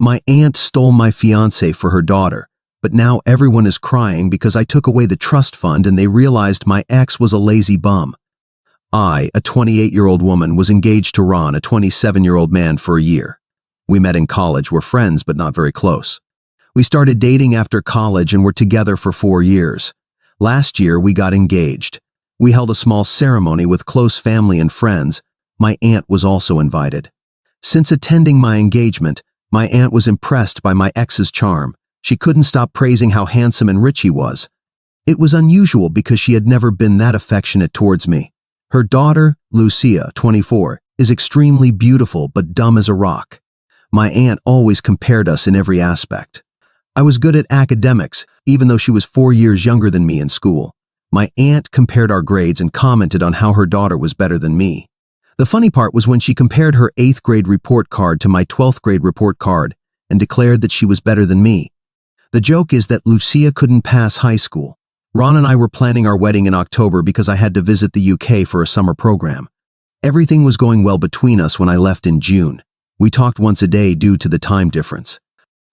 My aunt stole my fiancé for her daughter, but now everyone is crying because I took away the trust fund and they realized my ex was a lazy bum. I, a 28-year-old woman, was engaged to Ron, a 27-year-old man, for a year. We met in college, were friends but not very close. We started dating after college and were together for 4 years. Last year, we got engaged. We held a small ceremony with close family and friends. My aunt was also invited. Since attending my engagement, my aunt was impressed by my ex's charm. She couldn't stop praising how handsome and rich he was. It was unusual because she had never been that affectionate towards me. Her daughter, Lucia, 24, is extremely beautiful but dumb as a rock. My aunt always compared us in every aspect. I was good at academics, even though she was 4 years younger than me in school. My aunt compared our grades and commented on how her daughter was better than me. The funny part was when she compared her 8th grade report card to my 12th grade report card and declared that she was better than me. The joke is that Lucia couldn't pass high school. Ron and I were planning our wedding in October because I had to visit the UK for a summer program. Everything was going well between us when I left in June. We talked once a day due to the time difference.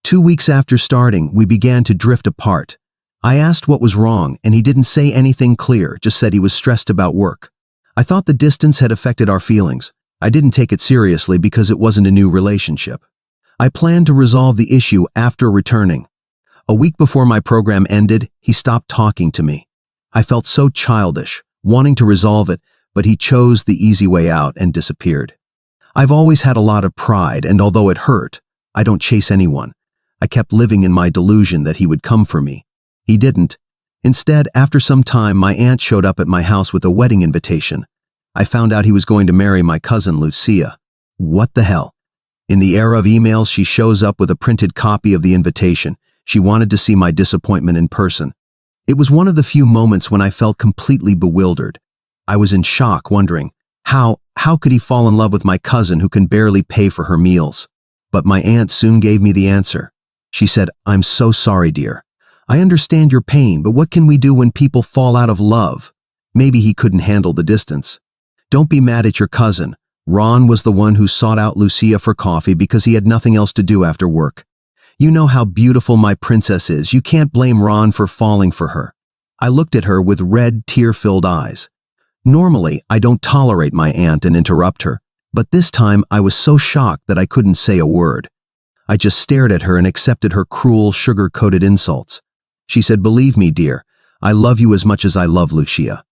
2 weeks after starting, we began to drift apart. I asked what was wrong, and he didn't say anything clear, just said he was stressed about work. I thought the distance had affected our feelings. I didn't take it seriously because it wasn't a new relationship. I planned to resolve the issue after returning. A week before my program ended, he stopped talking to me. I felt so childish, wanting to resolve it, but he chose the easy way out and disappeared. I've always had a lot of pride, and although it hurt, I don't chase anyone. I kept living in my delusion that he would come for me. He didn't. Instead, after some time, my aunt showed up at my house with a wedding invitation. I found out he was going to marry my cousin Lucia. What the hell? In the era of emails, she shows up with a printed copy of the invitation. She wanted to see my disappointment in person. It was one of the few moments when I felt completely bewildered. I was in shock, wondering, how could he fall in love with my cousin who can barely pay for her meals? But my aunt soon gave me the answer. She said, "I'm so sorry, dear. I understand your pain, but what can we do when people fall out of love? Maybe he couldn't handle the distance. Don't be mad at your cousin. Ron was the one who sought out Lucia for coffee because he had nothing else to do after work. You know how beautiful my princess is. You can't blame Ron for falling for her." I looked at her with red, tear-filled eyes. Normally, I don't tolerate my aunt and interrupt her, but this time I was so shocked that I couldn't say a word. I just stared at her and accepted her cruel, sugar-coated insults. She said, "Believe me, dear, I love you as much as I love Lucia."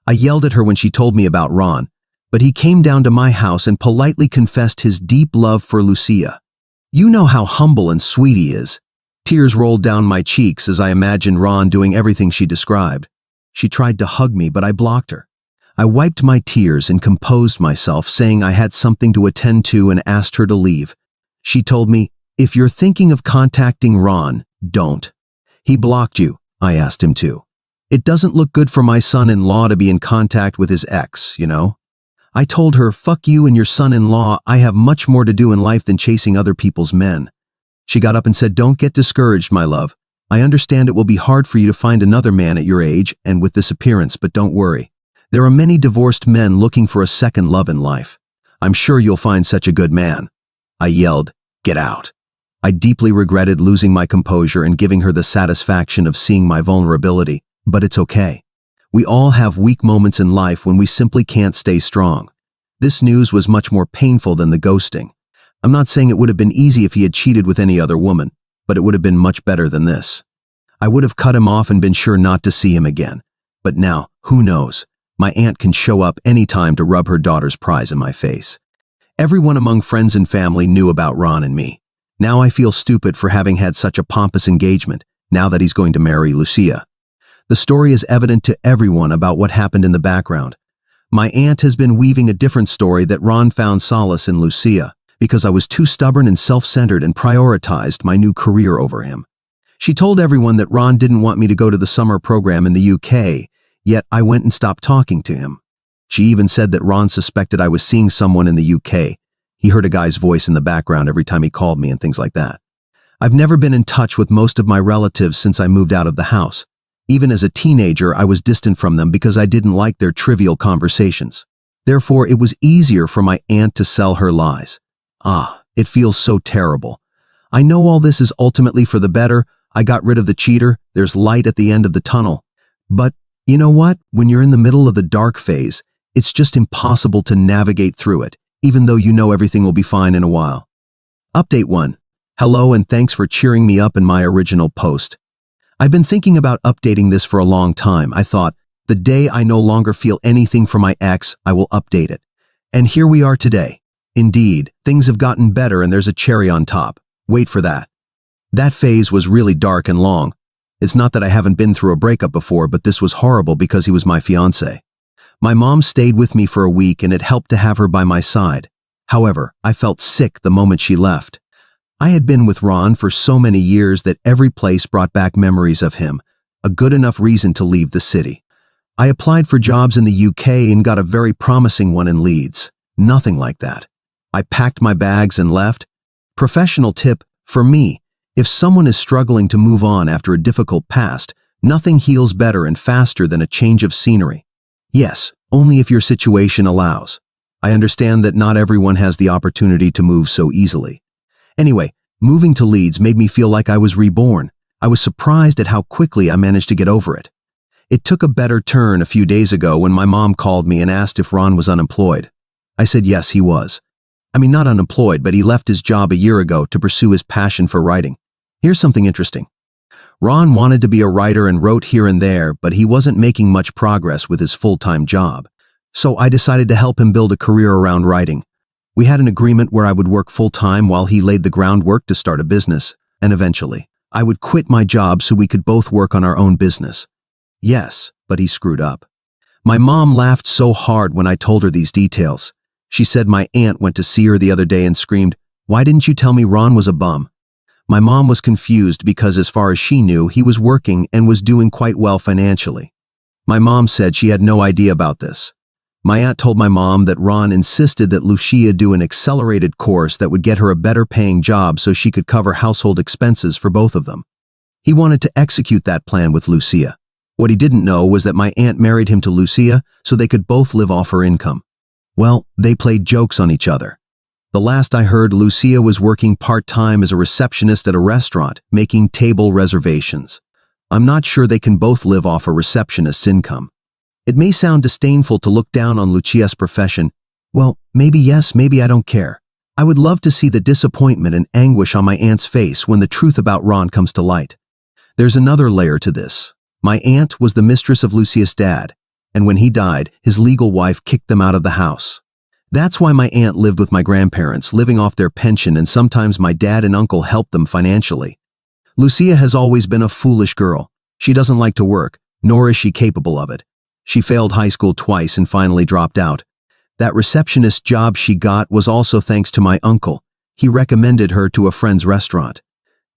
I yelled at her when she told me about Ron, but he came down to my house and politely confessed his deep love for Lucia. You know how humble and sweet he is. Tears rolled down my cheeks as I imagined Ron doing everything she described. She tried to hug me, but I blocked her. I wiped my tears and composed myself, saying I had something to attend to and asked her to leave. She told me, "If you're thinking of contacting Ron, don't." "He blocked you," I asked him to. "It doesn't look good for my son-in-law to be in contact with his ex, you know?" I told her, "Fuck you and your son-in-law, I have much more to do in life than chasing other people's men." She got up and said, "Don't get discouraged, my love. I understand it will be hard for you to find another man at your age and with this appearance, but don't worry. There are many divorced men looking for a second love in life. I'm sure you'll find such a good man." I yelled, "Get out." I deeply regretted losing my composure and giving her the satisfaction of seeing my vulnerability, but it's okay. We all have weak moments in life when we simply can't stay strong. This news was much more painful than the ghosting. I'm not saying it would have been easy if he had cheated with any other woman, but it would have been much better than this. I would have cut him off and been sure not to see him again. But now, who knows? My aunt can show up anytime to rub her daughter's prize in my face. Everyone among friends and family knew about Ron and me. Now I feel stupid for having had such a pompous engagement, now that he's going to marry Lucia. The story is evident to everyone about what happened in the background. My aunt has been weaving a different story that Ron found solace in Lucia because I was too stubborn and self-centered and prioritized my new career over him. She told everyone that Ron didn't want me to go to the summer program in the UK, yet I went and stopped talking to him. She even said that Ron suspected I was seeing someone in the UK. He heard a guy's voice in the background every time he called me and things like that. I've never been in touch with most of my relatives since I moved out of the house. Even as a teenager, I was distant from them because I didn't like their trivial conversations. Therefore, it was easier for my aunt to sell her lies. It feels so terrible. I know all this is ultimately for the better. I got rid of the cheater. There's light at the end of the tunnel. But you know what? When you're in the middle of the dark phase, it's just impossible to navigate through it, even though you know everything will be fine in a while. Update 1. Hello and thanks for cheering me up in my original post. I've been thinking about updating this for a long time. I thought, the day I no longer feel anything for my ex, I will update it. And here we are today. Indeed, things have gotten better and there's a cherry on top. Wait for that. That phase was really dark and long. It's not that I haven't been through a breakup before, but this was horrible because he was my fiancé. My mom stayed with me for a week and it helped to have her by my side. However, I felt sick the moment she left. I had been with Ron for so many years that every place brought back memories of him, a good enough reason to leave the city. I applied for jobs in the UK and got a very promising one in Leeds. Nothing like that. I packed my bags and left. Professional tip, for me, if someone is struggling to move on after a difficult past, nothing heals better and faster than a change of scenery. Yes, only if your situation allows. I understand that not everyone has the opportunity to move so easily. Anyway, moving to Leeds made me feel like I was reborn. I was surprised at how quickly I managed to get over it. It took a better turn a few days ago when my mom called me and asked if Ron was unemployed. I said yes, he was. I mean, not unemployed, but he left his job a year ago to pursue his passion for writing. Here's something interesting. Ron wanted to be a writer and wrote here and there, but he wasn't making much progress with his full-time job. So I decided to help him build a career around writing. We had an agreement where I would work full-time while he laid the groundwork to start a business, and eventually, I would quit my job so we could both work on our own business. Yes, but he screwed up. My mom laughed so hard when I told her these details. She said my aunt went to see her the other day and screamed, "Why didn't you tell me Ron was a bum?" My mom was confused because as far as she knew, he was working and was doing quite well financially. My mom said she had no idea about this. My aunt told my mom that Ron insisted that Lucia do an accelerated course that would get her a better paying job so she could cover household expenses for both of them. He wanted to execute that plan with Lucia. What he didn't know was that my aunt married him to Lucia so they could both live off her income. Well, they played jokes on each other. The last I heard, Lucia was working part-time as a receptionist at a restaurant, making table reservations. I'm not sure they can both live off a receptionist's income. It may sound disdainful to look down on Lucia's profession. Well, maybe yes, maybe I don't care. I would love to see the disappointment and anguish on my aunt's face when the truth about Ron comes to light. There's another layer to this. My aunt was the mistress of Lucia's dad, and when he died, his legal wife kicked them out of the house. That's why my aunt lived with my grandparents, living off their pension, and sometimes my dad and uncle helped them financially. Lucia has always been a foolish girl. She doesn't like to work, nor is she capable of it. She failed high school twice and finally dropped out. That receptionist job she got was also thanks to my uncle. He recommended her to a friend's restaurant.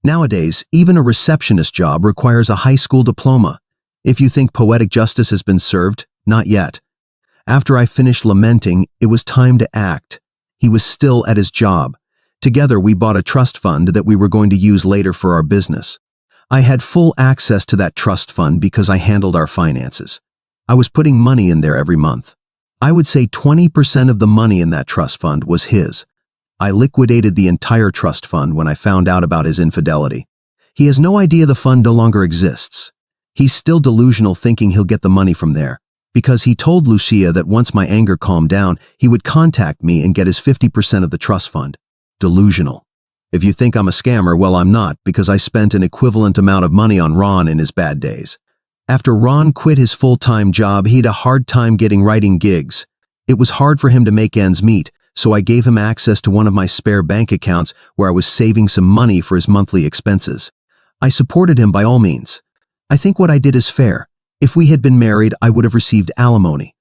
Nowadays, even a receptionist job requires a high school diploma. If you think poetic justice has been served, not yet. After I finished lamenting, it was time to act. He was still at his job. Together, we bought a trust fund that we were going to use later for our business. I had full access to that trust fund because I handled our finances. I was putting money in there every month. I would say 20% of the money in that trust fund was his. I liquidated the entire trust fund when I found out about his infidelity. He has no idea the fund no longer exists. He's still delusional, thinking he'll get the money from there, because he told Lucia that once my anger calmed down, he would contact me and get his 50% of the trust fund. Delusional. If you think I'm a scammer, well, I'm not, because I spent an equivalent amount of money on Ron in his bad days. After Ron quit his full-time job, he had a hard time getting writing gigs. It was hard for him to make ends meet, so I gave him access to one of my spare bank accounts where I was saving some money for his monthly expenses. I supported him by all means. I think what I did is fair. If we had been married, I would have received alimony.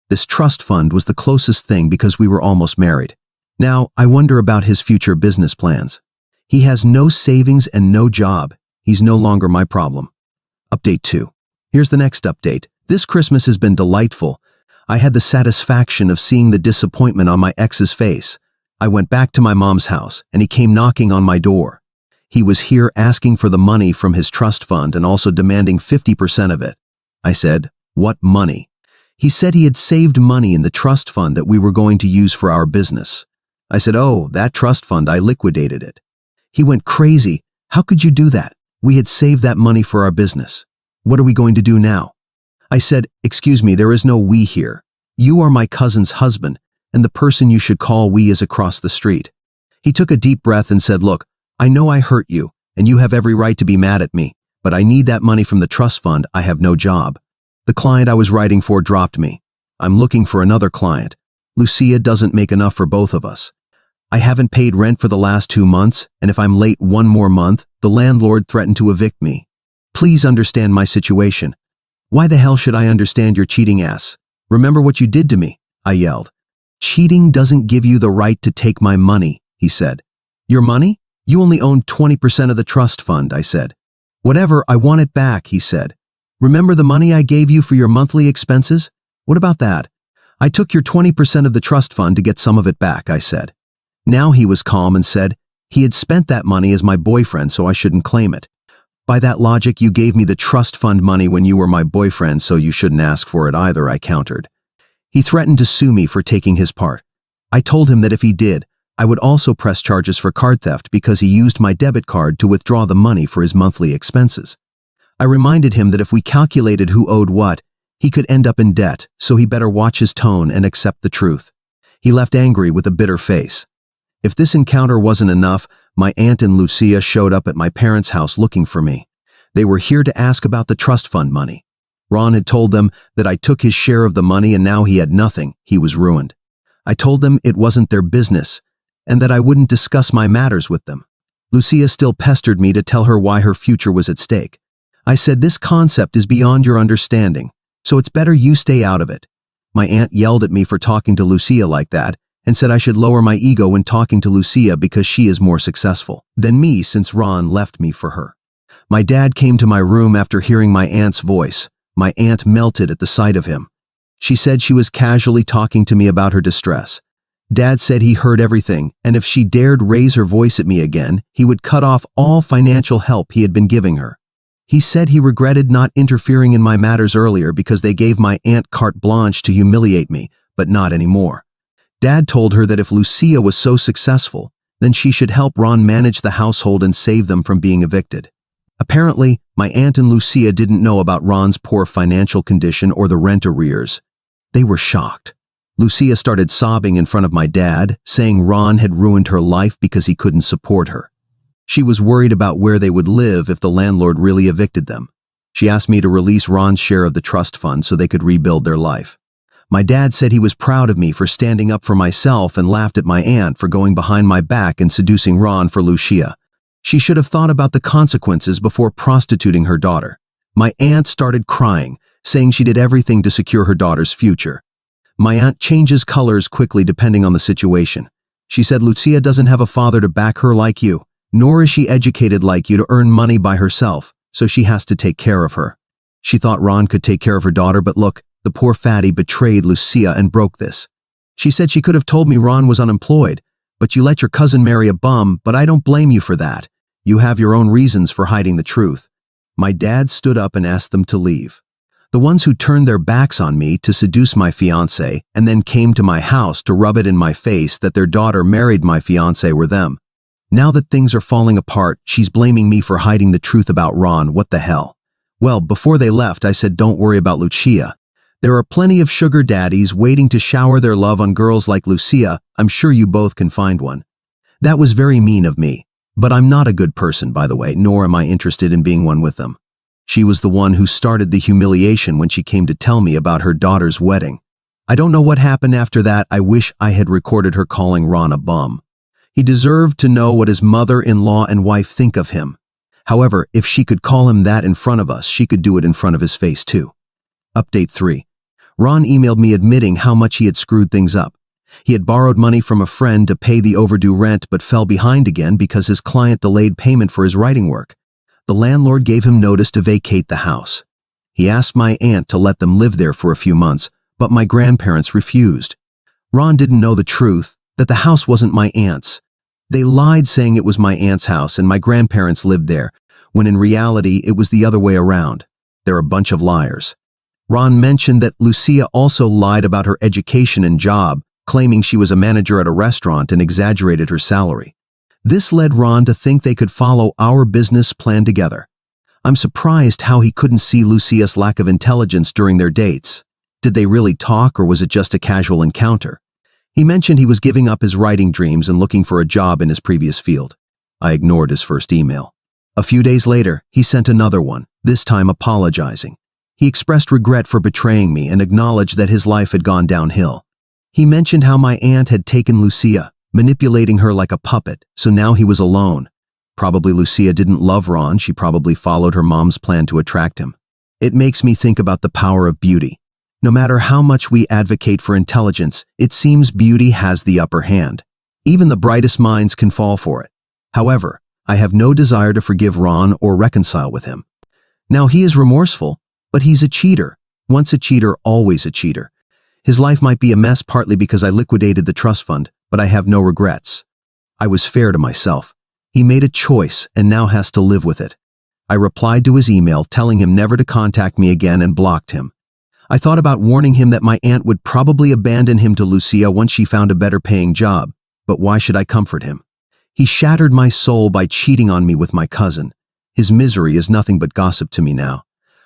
This trust fund was the closest thing because we were almost married. Now, I wonder about his future business plans. He has no savings and no job. He's no longer my problem. Update 2. Here's the next update. This Christmas has been delightful. I had the satisfaction of seeing the disappointment on my ex's face. I went back to my mom's house, and he came knocking on my door. He was here asking for the money from his trust fund and also demanding 50% of it. I said, "What money?" He said he had saved money in the trust fund that we were going to use for our business. I said, "Oh, that trust fund, I liquidated it." He went crazy. How could you do that? We had saved that money for our business. What are we going to do now? I said, excuse me, there is no we here. You are my cousin's husband, and the person you should call we is across the street. He took a deep breath and said, look, I know I hurt you, and you have every right to be mad at me, but I need that money from the trust fund. I have no job. The client I was writing for dropped me. I'm looking for another client. Lucia doesn't make enough for both of us. I haven't paid rent for the last 2 months, and if I'm late 1 more month, the landlord threatened to evict me. Please understand my situation. Why the hell should I understand your cheating ass? Remember what you did to me, I yelled. Cheating doesn't give you the right to take my money, he said. Your money? You only own 20% of the trust fund, I said. Whatever, I want it back, he said. Remember the money I gave you for your monthly expenses? What about that? I took your 20% of the trust fund to get some of it back, I said. Now he was calm and said, he had spent that money as my boyfriend, so I shouldn't claim it. By that logic, you gave me the trust fund money when you were my boyfriend, so you shouldn't ask for it either, I countered. He threatened to sue me for taking his part. I told him that if he did, I would also press charges for card theft because he used my debit card to withdraw the money for his monthly expenses. I reminded him that if we calculated who owed what, he could end up in debt, so he better watch his tone and accept the truth. He left angry with a bitter face. If this encounter wasn't enough, my aunt and Lucia showed up at my parents' house looking for me. They were here to ask about the trust fund money. Ron had told them that I took his share of the money and now he had nothing. He was ruined. I told them it wasn't their business and that I wouldn't discuss my matters with them. Lucia still pestered me to tell her why her future was at stake. I said, this concept is beyond your understanding, so it's better you stay out of it. My aunt yelled at me for talking to Lucia like that and said I should lower my ego when talking to Lucia because she is more successful than me since Ron left me for her. My dad came to my room after hearing my aunt's voice. My aunt melted at the sight of him. She said she was casually talking to me about her distress. Dad said he heard everything, and if she dared raise her voice at me again, he would cut off all financial help he had been giving her. He said he regretted not interfering in my matters earlier because they gave my aunt carte blanche to humiliate me, but not anymore. Dad told her that if Lucia was so successful, then she should help Ron manage the household and save them from being evicted. Apparently, my aunt and Lucia didn't know about Ron's poor financial condition or the rent arrears. They were shocked. Lucia started sobbing in front of my dad, saying Ron had ruined her life because he couldn't support her. She was worried about where they would live if the landlord really evicted them. She asked me to release Ron's share of the trust fund so they could rebuild their life. My dad said he was proud of me for standing up for myself and laughed at my aunt for going behind my back and seducing Ron for Lucia. She should have thought about the consequences before prostituting her daughter. My aunt started crying, saying she did everything to secure her daughter's future. My aunt changes colors quickly depending on the situation. She said Lucia doesn't have a father to back her like you, nor is she educated like you to earn money by herself, so she has to take care of her. She thought Ron could take care of her daughter, but look, the poor fatty betrayed Lucia and broke this. She said she could have told me Ron was unemployed, but you let your cousin marry a bum, but I don't blame you for that. You have your own reasons for hiding the truth. My dad stood up and asked them to leave. The ones who turned their backs on me to seduce my fiancé and then came to my house to rub it in my face that their daughter married my fiancé were them. Now that things are falling apart, she's blaming me for hiding the truth about Ron. What the hell? Well, before they left, I said don't worry about Lucia. There are plenty of sugar daddies waiting to shower their love on girls like Lucia. I'm sure you both can find one. That was very mean of me, but I'm not a good person, by the way, nor am I interested in being one with them. She was the one who started the humiliation when she came to tell me about her daughter's wedding. I don't know what happened after that. I wish I had recorded her calling Ron a bum. He deserved to know what his mother-in-law and wife think of him. However, if she could call him that in front of us, she could do it in front of his face too. Update 3. Ron emailed me admitting how much he had screwed things up. He had borrowed money from a friend to pay the overdue rent but fell behind again because his client delayed payment for his writing work. The landlord gave him notice to vacate the house. He asked my aunt to let them live there for a few months, but my grandparents refused. Ron didn't know the truth, that the house wasn't my aunt's. They lied saying it was my aunt's house and my grandparents lived there, when in reality it was the other way around. They're a bunch of liars. Ron mentioned that Lucia also lied about her education and job, claiming she was a manager at a restaurant and exaggerated her salary. This led Ron to think they could follow our business plan together. I'm surprised how he couldn't see Lucia's lack of intelligence during their dates. Did they really talk, or was it just a casual encounter? He mentioned he was giving up his writing dreams and looking for a job in his previous field. I ignored his first email. A few days later, he sent another one, this time apologizing. He expressed regret for betraying me and acknowledged that his life had gone downhill. He mentioned how my aunt had taken Lucia, manipulating her like a puppet, so now he was alone. Probably Lucia didn't love Ron, she probably followed her mom's plan to attract him. It makes me think about the power of beauty. No matter how much we advocate for intelligence, it seems beauty has the upper hand. Even the brightest minds can fall for it. However, I have no desire to forgive Ron or reconcile with him. Now he is remorseful, but he's a cheater. Once a cheater, always a cheater. His life might be a mess partly because I liquidated the trust fund, but I have no regrets. I was fair to myself. He made a choice and now has to live with it. I replied to his email telling him never to contact me again and blocked him. I thought about warning him that my aunt would probably abandon him to Lucia once she found a better paying job, but why should I comfort him? He shattered my soul by cheating on me with my cousin. His misery is nothing but gossip to me now.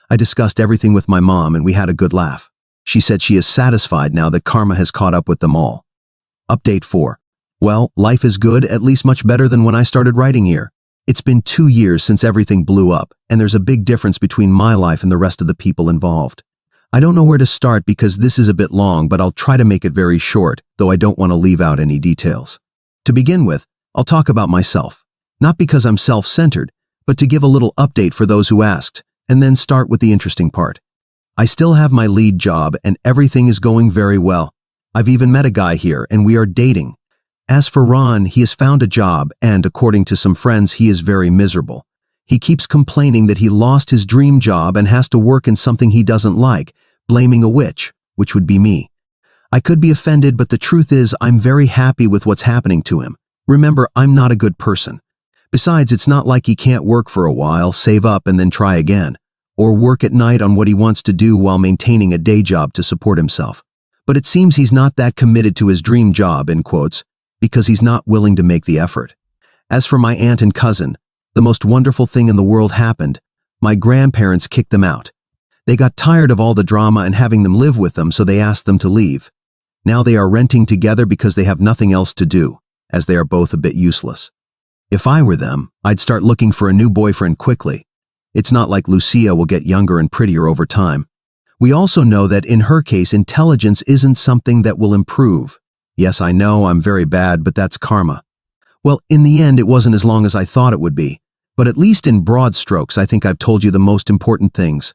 I discussed everything with my mom and we had a good laugh. She said she is satisfied now that karma has caught up with them all. Update 4. Well, life is good, at least much better than when I started writing here. It's been 2 years since everything blew up, and there's a big difference between my life and the rest of the people involved. I don't know where to start because this is a bit long, but I'll try to make it very short, though I don't want to leave out any details. To begin with, I'll talk about myself. Not because I'm self-centered, but to give a little update for those who asked, and then start with the interesting part. I still have my lead job and everything is going very well. I've even met a guy here and we are dating. As for Ron, he has found a job and, according to some friends, he is very miserable. He keeps complaining that he lost his dream job and has to work in something he doesn't like, blaming a witch, which would be me. I could be offended, but the truth is I'm very happy with what's happening to him. Remember, I'm not a good person. Besides, it's not like he can't work for a while, save up and then try again, or work at night on what he wants to do while maintaining a day job to support himself. But it seems he's not that committed to his dream job, in quotes, because he's not willing to make the effort. As for my aunt and cousin, the most wonderful thing in the world happened. My grandparents kicked them out. They got tired of all the drama and having them live with them, so they asked them to leave. Now they are renting together because they have nothing else to do, as they are both a bit useless. If I were them, I'd start looking for a new boyfriend quickly. It's not like Lucia will get younger and prettier over time. We also know that in her case, intelligence isn't something that will improve. Yes, I know I'm very bad, but that's karma. Well, in the end, it wasn't as long as I thought it would be. But at least in broad strokes, I think I've told you the most important things.